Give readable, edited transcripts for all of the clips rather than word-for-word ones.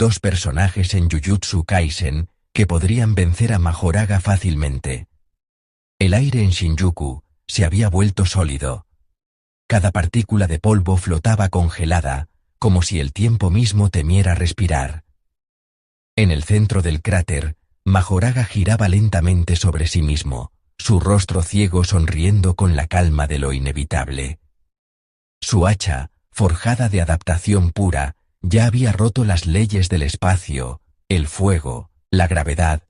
Dos personajes en Jujutsu Kaisen que podrían vencer a Mahoraga fácilmente. El aire en Shinjuku se había vuelto sólido. Cada partícula de polvo flotaba congelada, como si el tiempo mismo temiera respirar. En el centro del cráter, Mahoraga giraba lentamente sobre sí mismo, su rostro ciego sonriendo con la calma de lo inevitable. Su hacha, forjada de adaptación pura, ya había roto las leyes del espacio, el fuego, la gravedad,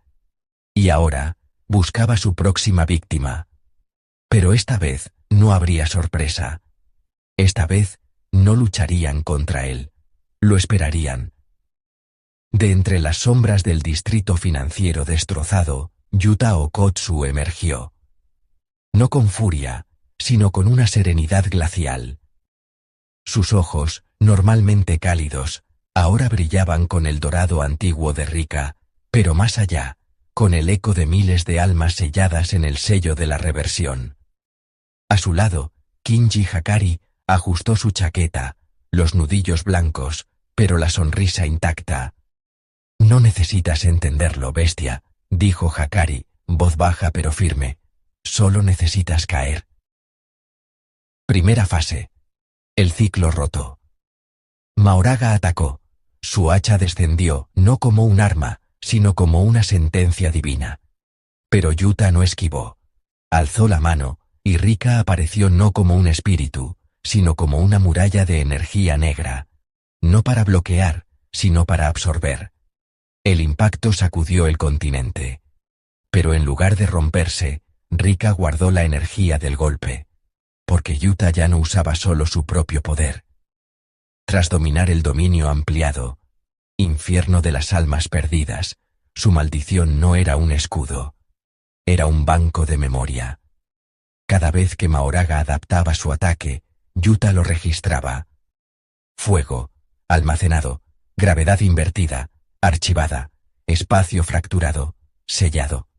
y ahora buscaba su próxima víctima. Pero esta vez no habría sorpresa. Esta vez no lucharían contra él, lo esperarían. De entre las sombras del distrito financiero destrozado, Yuta Okkotsu emergió. No con furia, sino con una serenidad glacial. Sus ojos, normalmente cálidos, ahora brillaban con el dorado antiguo de Rika, pero más allá, con el eco de miles de almas selladas en el sello de la reversión. A su lado, Kinji Hakari ajustó su chaqueta, los nudillos blancos, pero la sonrisa intacta. «No necesitas entenderlo, bestia», dijo Hakari, voz baja pero firme. «Solo necesitas caer». Primera fase. El ciclo roto. Mahoraga atacó. Su hacha descendió, no como un arma, sino como una sentencia divina. Pero Yuta no esquivó. Alzó la mano, y Rika apareció no como un espíritu, sino como una muralla de energía negra. No para bloquear, sino para absorber. El impacto sacudió el continente. Pero en lugar de romperse, Rika guardó la energía del golpe. Porque Yuta ya no usaba solo su propio poder. Tras dominar el dominio ampliado, infierno de las almas perdidas, su maldición no era un escudo. Era un banco de memoria. Cada vez que Mahoraga adaptaba su ataque, Yuta lo registraba. Fuego, almacenado, gravedad invertida, archivada, espacio fracturado, sellado.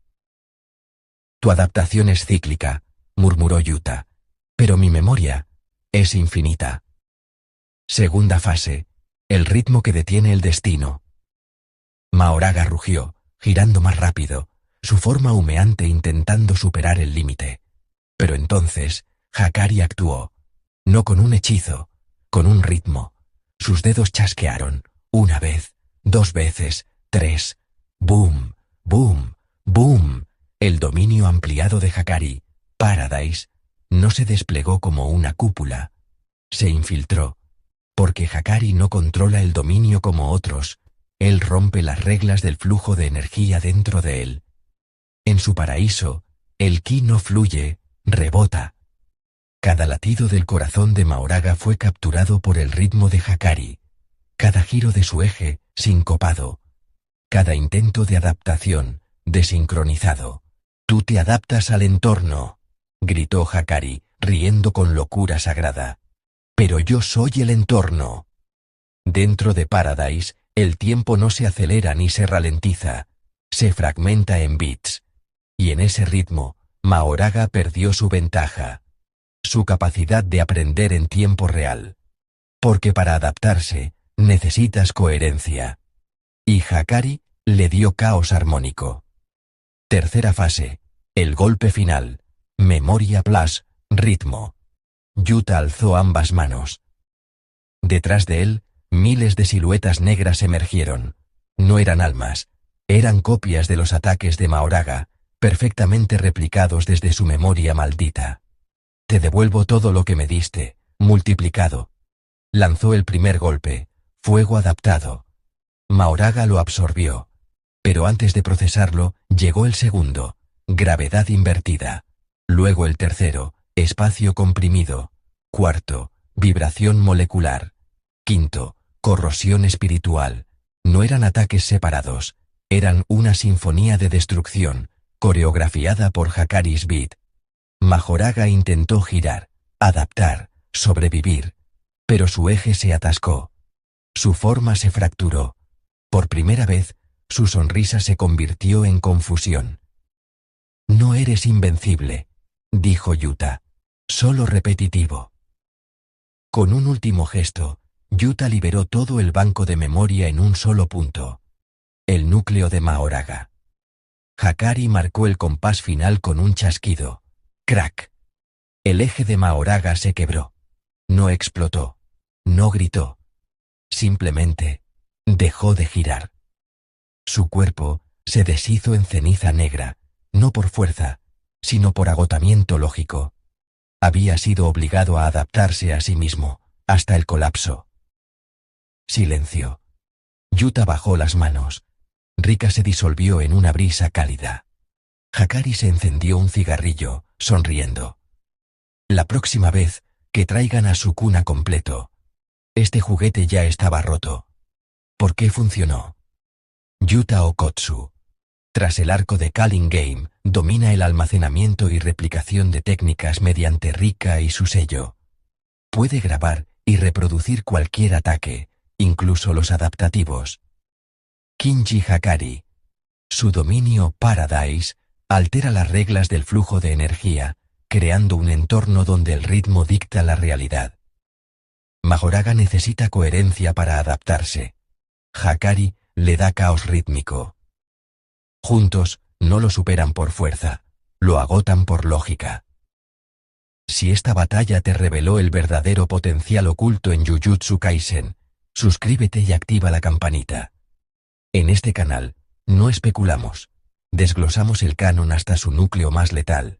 Tu adaptación es cíclica, murmuró Yuta, pero mi memoria es infinita. Segunda fase, el ritmo que detiene el destino. Mahoraga rugió, girando más rápido, su forma humeante intentando superar el límite. Pero entonces, Hakari actuó, no con un hechizo, con un ritmo. Sus dedos chasquearon, una vez, dos veces, tres. ¡Boom! ¡Boom! ¡Boom! El dominio ampliado de Hakari, Paradise, no se desplegó como una cúpula. Se infiltró. Porque Hakari no controla el dominio como otros, él rompe las reglas del flujo de energía dentro de él. En su paraíso, el ki no fluye, rebota. Cada latido del corazón de Mahoraga fue capturado por el ritmo de Hakari. Cada giro de su eje, sincopado. Cada intento de adaptación, desincronizado. «Tú te adaptas al entorno», gritó Hakari, riendo con locura sagrada. «Pero yo soy el entorno». Dentro de Paradise, el tiempo no se acelera ni se ralentiza, se fragmenta en bits. Y en ese ritmo, Mahoraga perdió su ventaja. Su capacidad de aprender en tiempo real. Porque para adaptarse, necesitas coherencia. Y Hakari le dio caos armónico. Tercera fase. El golpe final. Memoria plus ritmo. Yuta alzó ambas manos. Detrás de él, miles de siluetas negras emergieron. No eran almas, eran copias de los ataques de Mahoraga, perfectamente replicados desde su memoria maldita. «Te devuelvo todo lo que me diste, multiplicado». Lanzó el primer golpe, fuego adaptado. Mahoraga lo absorbió. Pero antes de procesarlo, llegó el segundo, gravedad invertida. Luego el tercero, espacio comprimido. Cuarto, vibración molecular. Quinto, corrosión espiritual. No eran ataques separados, eran una sinfonía de destrucción, coreografiada por Hakari's Beat. Mahoraga intentó girar, adaptar, sobrevivir, pero su eje se atascó. Su forma se fracturó. Por primera vez, su sonrisa se convirtió en confusión. «No eres invencible», dijo Yuta, «solo repetitivo». Con un último gesto, Yuta liberó todo el banco de memoria en un solo punto. El núcleo de Mahoraga. Hakari marcó el compás final con un chasquido. ¡Crack! El eje de Mahoraga se quebró. No explotó. No gritó. Simplemente dejó de girar. Su cuerpo se deshizo en ceniza negra, no por fuerza, sino por agotamiento lógico. Había sido obligado a adaptarse a sí mismo, hasta el colapso. Silencio. Yuta bajó las manos. Rika se disolvió en una brisa cálida. Hakari se encendió un cigarrillo, sonriendo. La próxima vez, que traigan a Sukuna completo. Este juguete ya estaba roto. ¿Por qué funcionó? Yuta Okotsu. Tras el arco de Culling Game, domina el almacenamiento y replicación de técnicas mediante Rika y su sello. Puede grabar y reproducir cualquier ataque, incluso los adaptativos. Kinji Hakari. Su dominio Paradise altera las reglas del flujo de energía, creando un entorno donde el ritmo dicta la realidad. Mahoraga necesita coherencia para adaptarse. Hakari le da caos rítmico. Juntos, no lo superan por fuerza, lo agotan por lógica. Si esta batalla te reveló el verdadero potencial oculto en Jujutsu Kaisen, suscríbete y activa la campanita. En este canal, no especulamos, desglosamos el canon hasta su núcleo más letal.